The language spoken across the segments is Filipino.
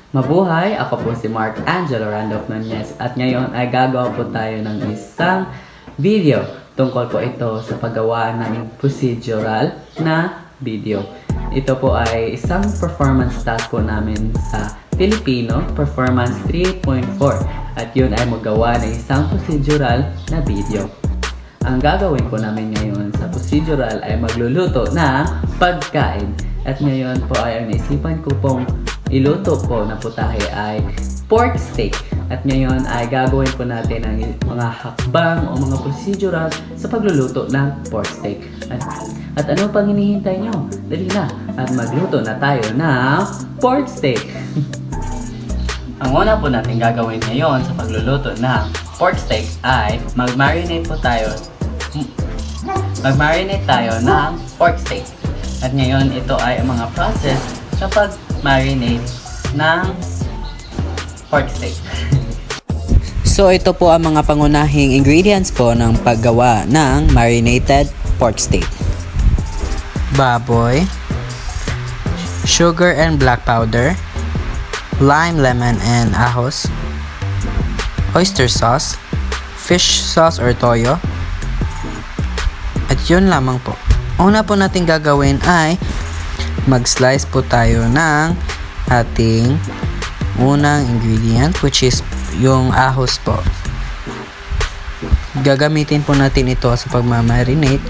Mabuhay! Ako po si Mark Angelo Randolph Nunez at ngayon ay gagawa po tayo ng isang video tungkol po ito sa paggawa ng procedural na video. Ito po ay isang performance task po namin sa Filipino Performance 3.4 at yun ay magawa ng isang procedural na video. Ang gagawin po namin ngayon sa procedural ay magluluto ng pagkain. At ngayon po ay ang naisipan ko pong iluto po na putahe ay pork steak. At ngayon ay gagawin po natin ang mga hakbang o mga procedural sa pagluluto ng pork steak. At ano pang hinihintay nyo? Dali na at magluto na tayo ng pork steak. Ang una po natin gagawin ngayon sa pagluluto ng pork steak ay mag-marinate tayo ng pork steak. At ngayon ito ay ang mga process sa pag-marinate ng pork steak. So ito po ang mga pangunahing ingredients po ng paggawa ng marinated pork steak. Baboy, sugar and black powder, lime, lemon, and ahos, oyster sauce, fish sauce or toyo, at yun lamang po. Una po natin gagawin ay mag-slice po tayo ng ating unang ingredient, which is yung ahos po. Gagamitin po natin ito sa pagmamarinate,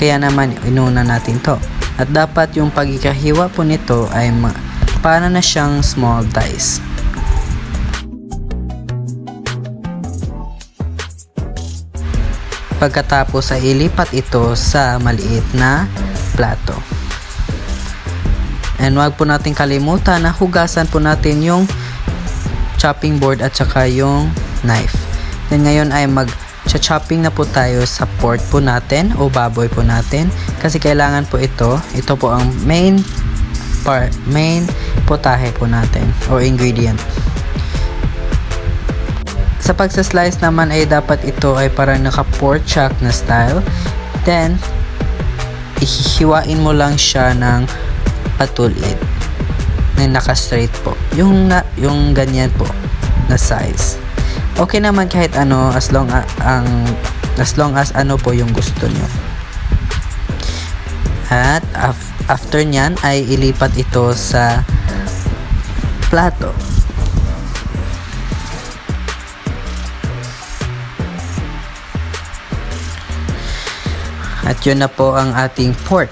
kaya naman inuna natin to. At dapat yung pagkakahiwa po nito ay para na siyang small dice. Pagkatapos ay ilipat ito sa maliit na plato. And wag po natin kalimutan na hugasan po natin yung chopping board at saka yung knife. Then ngayon ay mag-chopping na po tayo sa pork po natin o baboy po natin kasi kailangan po ito po ang main potahe po natin o ingredient. Sa pagsaslice naman ay dapat ito ay parang naka-pork chop na style. Then, ihihiwain mo lang siya ng patulit na naka-straight po. Yung ganyan po na size. Okay naman kahit ano as long as ano po yung gusto nyo. At after nyan ay ilipat ito sa plato. At yun na po ang ating pork.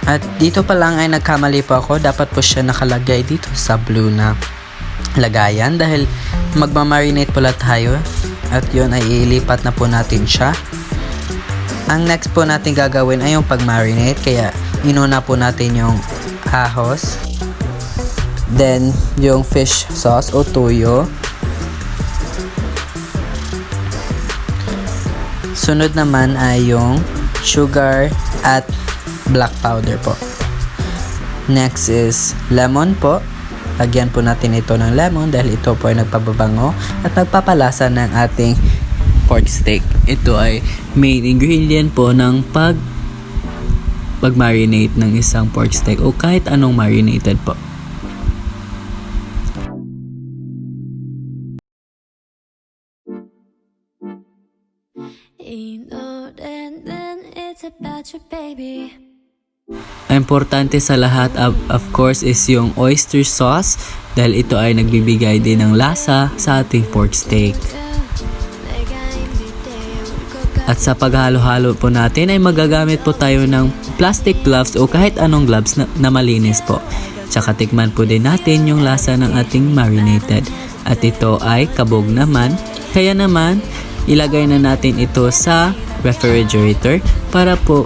At dito pa lang ay nagkamali po ako. Dapat po siya nakalagay dito sa blue na lagayan dahil magmamarinate pala tayo. At yun ay ilipat na po natin siya. Ang next po natin gagawin ay yung pag-marinate. Kaya inuna po natin yung ahos. Then yung fish sauce o toyo. Sunod naman ay yung sugar at black powder po. Next is lemon po. Lagyan po natin ito ng lemon dahil ito po ay nagpababango at nagpapalasa ng ating pork steak. Ito ay main ingredient po ng pag-marinate ng isang pork steak o kahit anong marinated po. About your baby. Importante sa lahat of course is yung oyster sauce dahil ito ay nagbibigay din ng lasa sa ating pork steak. At sa paghalo-halo po natin ay magagamit po tayo ng plastic gloves o kahit anong gloves na malinis po. Tsaka tikman po din natin yung lasa ng ating marinated. At ito ay kabog naman, kaya naman ilagay na natin ito sa refrigerator para po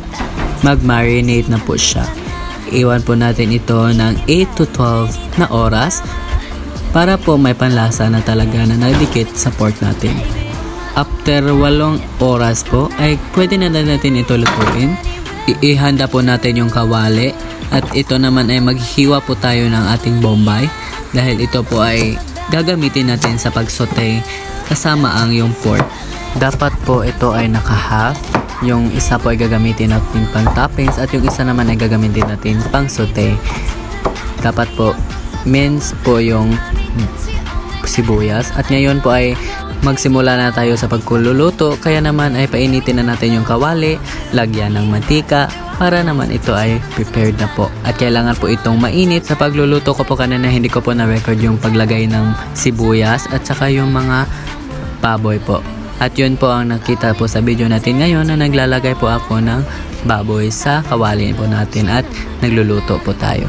mag-marinate na po siya. Iwan po natin ito ng 8 to 12 na oras para po may panlasa na talaga na nadikit sa pork natin. After 8 oras po ay pwede na natin ito lutuin. Ihanda po natin yung kawali at ito naman ay maghihiwa po tayo ng ating bombay dahil ito po ay gagamitin natin sa pag-saute kasama ang yung pork. Dapat po ito ay naka-half. Yung isa po ay gagamitin natin pang toppings at yung isa naman ay gagamitin natin pang saute. Dapat po mince po yung sibuyas. At ngayon po ay magsimula na tayo sa pagkululuto. Kaya naman ay painitin na natin yung kawali, lagyan ng mantika para naman ito ay prepared na po. At kailangan po itong mainit. Sa pagluluto ko po kanina hindi ko po na-record yung paglagay ng sibuyas at saka yung mga baboy po. At yun po ang nakita po sa video natin ngayon na naglalagay po ako ng baboy sa kawali po natin at nagluluto po tayo.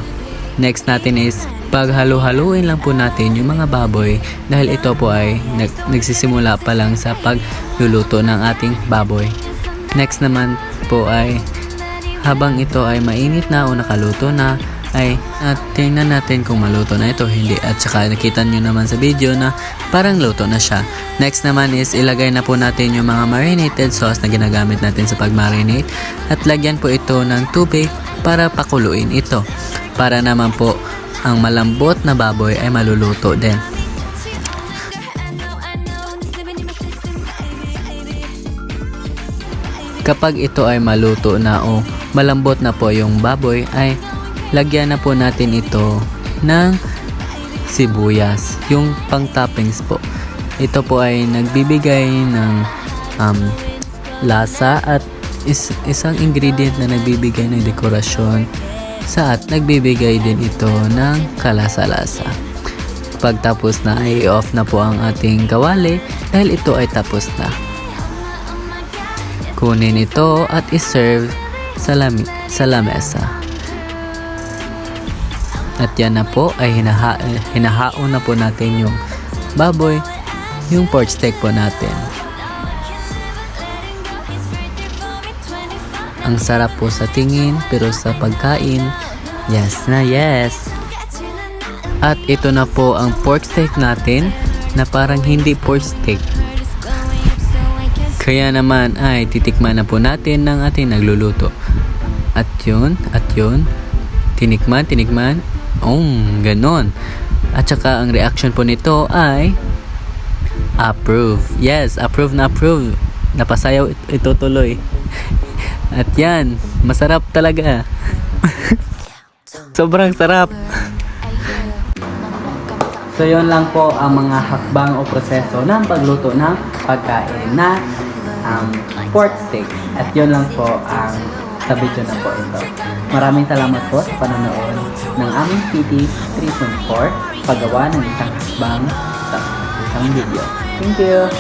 Next natin is paghalo-haluin lang po natin yung mga baboy dahil ito po ay nagsisimula pa lang sa pagluluto ng ating baboy. Next naman po ay habang ito ay mainit na o nakaluto na ay tingnan natin kung maluto na ito hindi, at saka nakita nyo naman sa video na parang luto na siya. Next naman is ilagay na po natin yung mga marinated sauce na ginagamit natin sa pag-marinate at lagyan po ito ng tubig para pakuluin ito para naman po ang malambot na baboy ay maluluto din. Kapag ito ay maluto na o malambot na po yung baboy ay lagyan na po natin ito ng sibuyas, yung pang toppings po. Ito po ay nagbibigay ng lasa at isang ingredient na nagbibigay ng dekorasyon at nagbibigay din ito ng kalasa-lasa. Pagtapos na ay off na po ang ating kawali dahil ito ay tapos na. Kunin ito at iserve sa lamesa. At yan na po ay hinahaon na po natin yung baboy, yung pork steak po natin. Ang sarap po sa tingin pero sa pagkain, yes na yes. At ito na po ang pork steak natin na parang hindi pork steak. Kaya naman ay titikman na po natin ng ating nagluluto. At yun, tinikman. Ganon. At saka ang reaction po nito ay approve. Yes, approve na approve. Napasayaw ito tuloy. At yan, masarap talaga. Sobrang sarap. So yun lang po ang mga hakbang o proseso ng pagluto ng pagkain na pork steak. At yun lang po ang sa video na po ito. Maraming salamat po sa panonood ng aming PT 3.4 paggawa ng isang hakbang sa isang video. Thank you!